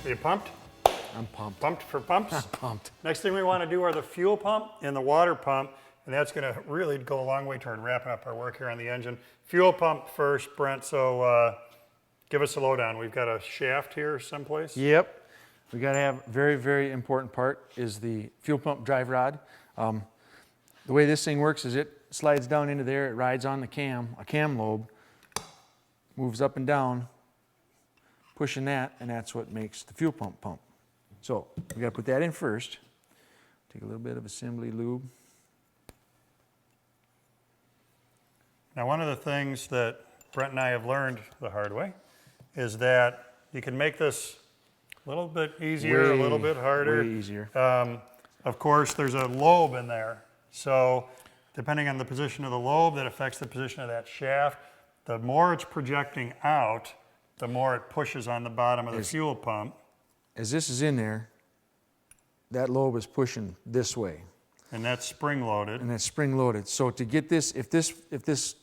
Are you pumped? I'm pumped. Pumped for pumps? I'm pumped. Next thing we want to do are the fuel pump and the water pump, and that's going to really go a long way toward wrapping up our work here on the engine. Fuel pump first, Brent, so give us a lowdown. We've got a shaft here someplace. Yep. We got to have very, very important part is the fuel pump drive rod. The way this thing works is it slides down into there, it rides on the cam, a cam lobe, moves up and down, pushing that, and that's what makes the fuel pump pump. So we got to put that in first. Take a little bit of assembly lube. Now, one of the things that Brent and I have learned the hard way is that you can make this a little bit easier, a little bit harder. Way easier. Of course, there's a lobe in there. So depending on the position of the lobe, that affects the position of that shaft. The more it's projecting out, the more it pushes on the bottom of the fuel pump. As this is in there, that lobe is pushing this way. And that's spring loaded. And that's spring loaded. So to get this, if this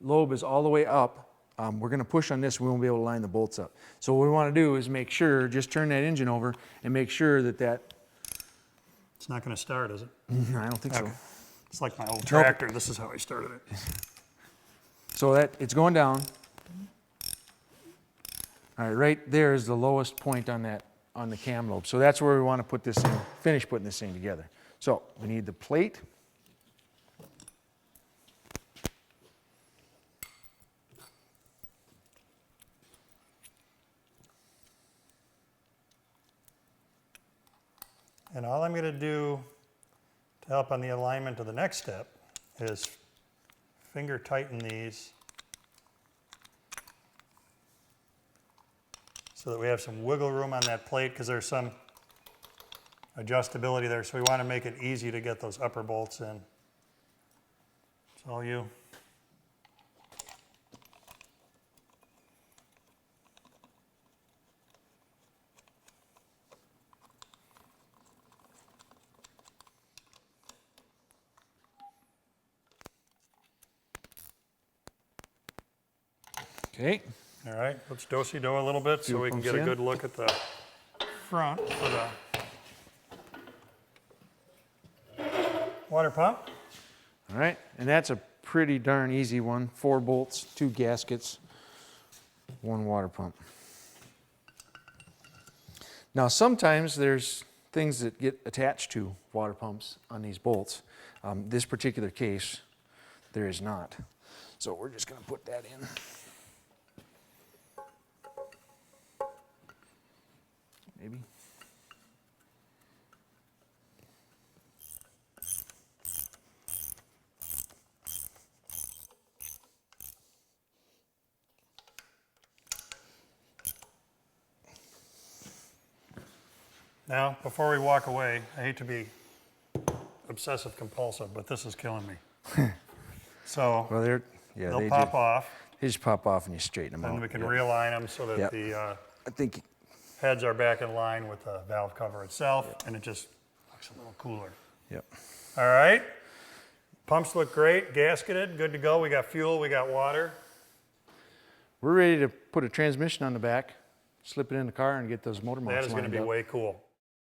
lobe is all the way up, we're going to push on this, we won't be able to line the bolts up. So what we want to do is make sure, just turn that engine over and make sure that It's not going to start, is it? I don't think so. It's like my old tractor. This is how I started it. So that it's going down. All right, right there is the lowest point on the cam lobe. So that's where we want to put this in, finish putting this thing together. So we need the plate. And all I'm going to do to help on the alignment of the next step is finger tighten these so that we have some wiggle room on that plate, because there's some adjustability there. So we want to make it easy to get those upper bolts in. It's all you. Okay. All right, let's do-si-do a little bit so we can get a good look at the front for the water pump. All right, and that's a pretty darn easy one. 4 bolts, 2 gaskets, 1 water pump. Now sometimes there's things that get attached to water pumps on these bolts. This particular case, there is not. So we're just going to put that in. Maybe. Now, before we walk away, I hate to be obsessive compulsive, but this is killing me. So Well, they'll pop off. They just pop off and you straighten them out. And we can realign them so that the I think heads are back in line with the valve cover itself, and it just looks a little cooler. Yep. All right. Pumps look great, gasketed, good to go. We got fuel, we got water. We're ready to put a transmission on the back, slip it in the car, and get those motor mounts That is going to lined be up. way cool.